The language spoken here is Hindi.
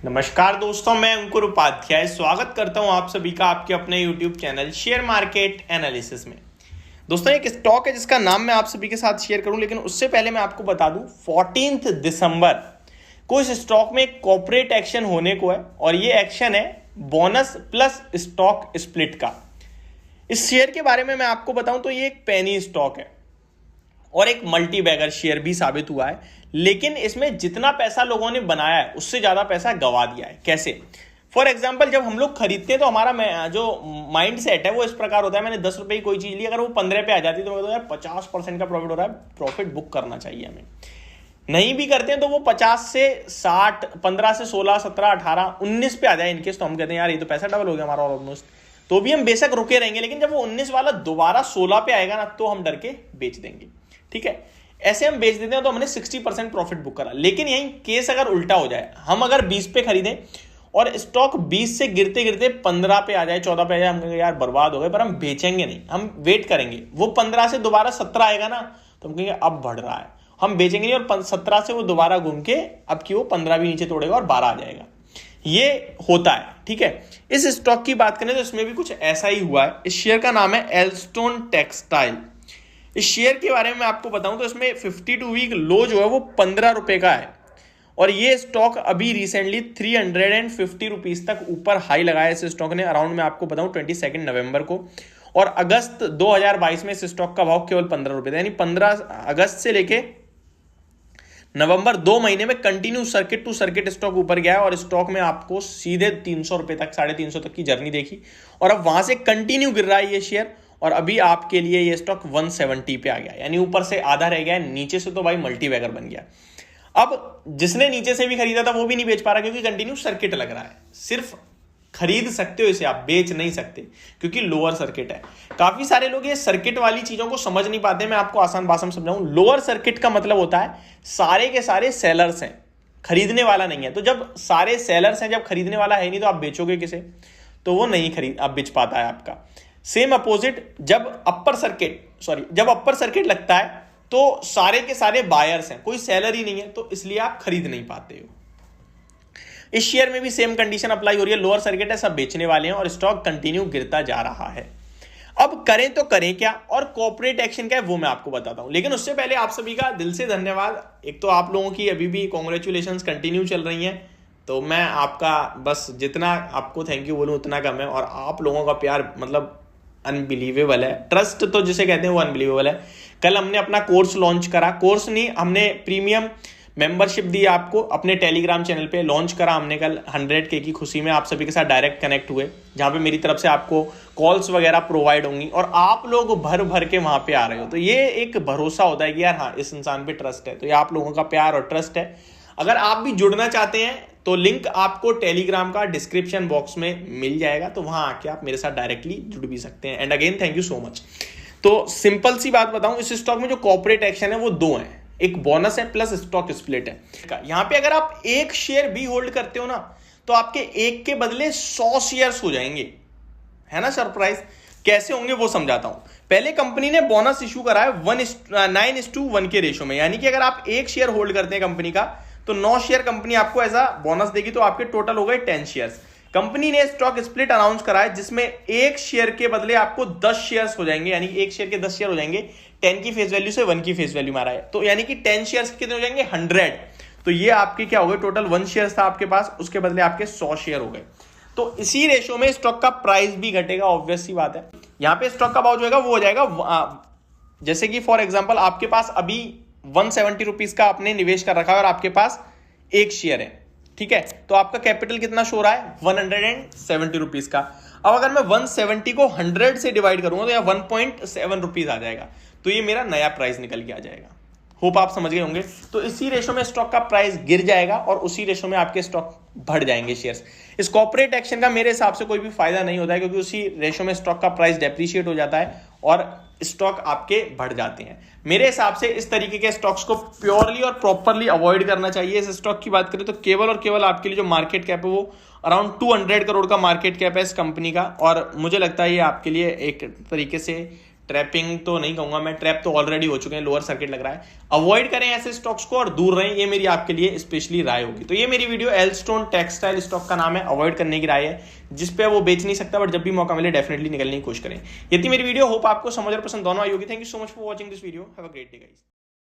नमस्कार दोस्तों, मैं अंकुर उपाध्याय स्वागत करता हूं आप सभी का आपके अपने YouTube channel share market analysis में। दोस्तों, एक स्टॉक है जिसका नाम मैं आप सभी के साथ शेयर करूं, लेकिन उससे पहले मैं आपको बता दूं 14 दिसंबर को इस स्टॉक में एक कॉर्पोरेट एक्शन होने को है और ये एक्शन है बोनस प्लस स्टॉक स्प्लिट का। इस शेयर के बारे में मैं आपको बताऊं तो ये एक पेनी स्टॉक है और एक मल्टी बैगर शेयर भी साबित हुआ है, लेकिन इसमें जितना पैसा लोगों ने बनाया है उससे ज्यादा पैसा गवा दिया है। कैसे? फॉर एग्जाम्पल, जब हम लोग खरीदते हैं तो हमारा जो माइंड सेट है वो इस प्रकार होता है, मैंने 10 रुपए की कोई चीज ली, अगर वो 15 पे आ जाती है तो यार 50% का प्रॉफिट हो रहा है, प्रॉफिट बुक करना चाहिए हमें। नहीं भी करते हैं तो वो 50 से 60, 15 से 16, 17, 18, 19 पे आ जाए इनकेस, तो हम कहते हैं यार ये तो पैसा डबल हो गया हमारा ऑलमोस्ट, तो भी हम बेशक रुके रहेंगे, लेकिन जब वो 19 वाला दोबारा 16 पे आएगा ना तो हम डर के बेच देंगे। ठीक है, ऐसे हम बेच देते हैं तो हमने 60% प्रॉफिट बुक करा। लेकिन यही केस अगर उल्टा हो जाए, हम अगर 20 पे खरीदें और स्टॉक 20 से गिरते गिरते 15 पे आ जाए, 14 पे आ जाए, हम कहेंगे यार बर्बाद हो गए, पर हम बेचेंगे नहीं, हम वेट करेंगे। वो 15 से दोबारा 17 आएगा ना तो हम कहेंगे अब बढ़ रहा है, हम बेचेंगे नहीं, और 17 से वो दोबारा घूम के अब की वो 15 भी नीचे तोड़ेगा और 12 आ जाएगा। ये होता है। ठीक है, इस स्टॉक की बात करें तो इसमें भी कुछ ऐसा ही हुआ है। इस शेयर का नाम है एल्स्टोन टेक्सटाइल। इस शेयर के बारे में आपको बताऊं तो इसमें 52 वीक लो जो है वो 15 रुपए का है और ये स्टॉक अभी रिसेंटली 350 रुपीज तक ऊपर हाई लगाया इस स्टॉक ने, अराउंड मैं आपको बताऊं 22 नवंबर को। और अगस्त 2022 में इस स्टॉक का भाव केवल 15 रुपए था, यानी 15 अगस्त से लेके नवंबर 2 महीने में continue circuit to circuit stock ऊपर गया है और स्टॉक में आपको सीधे 300 रुपए तक, 350 तक की जर्नी देखी और अब वहां से कंटिन्यू गिर रहा है ये शेयर और अभी आपके लिए ये स्टॉक 170 पे आ गया, यानी ऊपर से आधा रह गया, नीचे से तो भाई मल्टी बैगर बन गया। अब जिसने नीचे से भी खरीदा था वो भी नहीं बेच पा रहा क्योंकि कंटिन्यू सर्किट लग रहा है। सिर्फ खरीद सकते हो इसे, आप बेच नहीं सकते क्योंकि लोअर सर्किट है। काफी सारे लोग ये सर्किट वाली चीजों को समझ नहीं पाते। मैं आपको आसान भाषा में समझाऊं, लोअर सर्किट का मतलब होता है सारे के सारे सेलर्स हैं, खरीदने वाला नहीं है। तो जब सारे सेलर्स हैं, जब खरीदने वाला है नहीं, तो आप बेचोगे किसे? तो वो नहीं खरीद आप बेच पाता है आपका। सेम अपोजिट, जब अपर सर्किट लगता है तो सारे के सारे बायर्स हैं, कोई सेलर ही नहीं है, तो इसलिए आप खरीद नहीं पाते हो। इस शेयर में भी सेम कंडीशन अप्लाई हो रही है, लोअर सर्किट है, सब बेचने वाले हैं और स्टॉक कंटिन्यू गिरता जा रहा है। अब करें तो करें क्या और कॉर्पोरेट एक्शन क्या है वो मैं आपको बताता हूं, लेकिन उससे पहले आप सभी का दिल से धन्यवाद। एक तो आप लोगों की अभी भी कॉन्ग्रेचुलेशंस कंटिन्यू चल रही हैं, तो मैं आपका बस जितना आपको थैंक यू बोलूं उतना कम है। और आप लोगों का प्यार मतलब अनबिलीवेबल है, ट्रस्ट तो जिसे कहते हैं वो अनबिलीवेबल है। कल हमने अपना कोर्स लॉन्च करा, कोर्स नहीं, हमने प्रीमियम मेंबरशिप दी आपको, अपने टेलीग्राम चैनल पे लॉन्च करा हमने कल 100K की खुशी में। आप सभी के साथ डायरेक्ट कनेक्ट हुए, जहां पे मेरी तरफ से आपको कॉल्स वगैरह प्रोवाइड होंगी और आप लोग भर भर के वहां पे आ रहे हो, तो ये एक भरोसा होता है कि यार हाँ इस इंसान पे ट्रस्ट है। तो ये आप लोगों का प्यार और ट्रस्ट है। अगर आप भी जुड़ना चाहते हैं तो लिंक आपको टेलीग्राम का डिस्क्रिप्शन बॉक्स में मिल जाएगा, तो वहां आके आप मेरे साथ डायरेक्टली जुड़ भी सकते हैं। And again thank you so much. तो सिंपल सी बात बताऊं, इस स्टॉक में जो कॉर्पोरेट एक्शन है वो दो हैं, एक बोनस है प्लस स्टॉक स्प्लिट है। यहां पे अगर आप एक शेयर भी होल्ड करते हो ना तो आपके एक के बदले 100 शेयर्स हो जाएंगे, है ना सरप्राइज। कैसे होंगे वो समझाता हूं। पहले कंपनी ने बोनस इशू करा है 9:1 के रेशो में, यानी कि अगर आप एक शेयर होल्ड करते हैं कंपनी का तो 9 शेयर कंपनी आपको ऐसा बोनस देगी, तो आपके टोटल हो गए 10 शेयर्स। कंपनी ने स्टॉक स्प्लिट अनाउंस करा है जिसमें एक शेयर के बदले आपको 10 शेयर्स हो जाएंगे, यानी एक शेयर के 10 शेयर हो जाएंगे। 10 की फेस वैल्यू से 1 की फेस वैल्यू मारा है, तो यानी कि 10 शेयर्स कितने हो जाएंगे? 100। तो ये आपके क्या हो गए? टोटल 1 शेयर था आपके पास, उसके बदले आपके 100 शेयर हो गए। तो इसी रेशो में स्टॉक का प्राइस भी घटेगा, ऑब्वियस सी बात है। यहां पे स्टॉक का भाव जो है वो हो जाएगा, जैसे कि फॉर एग्जाम्पल आपके पास अभी 170 रुपीज का आपने निवेश कर रखा है और आपके पास एक शेयर है, ठीक है, तो आपका कैपिटल कितना शो रहा है? 170 रुपीज का। अब अगर मैं 170 को 100 से डिवाइड करूंगा तो यह 1.7 रुपीज आ जाएगा, तो ये मेरा नया प्राइस निकल के आ जाएगा। होप आप समझ गए होंगे। तो इसी रेशो में स्टॉक का प्राइस गिर जाएगा और उसी रेशो में आपके स्टॉक बढ़ जाएंगे शेयर्स। इस कॉर्पोरेट एक्शन का मेरे हिसाब से कोई भी फायदा नहीं होता है, क्योंकि उसी रेशो में स्टॉक का प्राइस डेप्रिशिएट हो जाता है और स्टॉक आपके बढ़ जाते हैं। मेरे हिसाब से इस तरीके के स्टॉक्स को प्योरली और प्रॉपरली अवॉइड करना चाहिए। इस स्टॉक की बात करें तो केवल और केवल आपके लिए जो मार्केट कैप है वो अराउंड 200 करोड़ का मार्केट कैप है इस कंपनी का, और मुझे लगता है ये आपके लिए एक तरीके से ट्रैपिंग तो नहीं कहूंगा मैं, ट्रैप तो ऑलरेडी हो चुके हैं, लोअर सर्किट लग रहा है। अवॉइड करें ऐसे स्टॉक्स को और दूर रहें, ये मेरी आपके लिए स्पेशली राय होगी। तो ये मेरी वीडियो एल्स्टोन टेक्सटाइल स्टॉक का नाम है, अवॉइड करने की राय है, जिसपे वो बेच नहीं सकता, बट जब भी मौका मिले डेफिनेटली निकलने की कोशिश करें। ये थी मेरी वीडियो, होप आपको समझ और पसंद दोनों आई होगी। Thank you so much for watching this video, have a great day guys.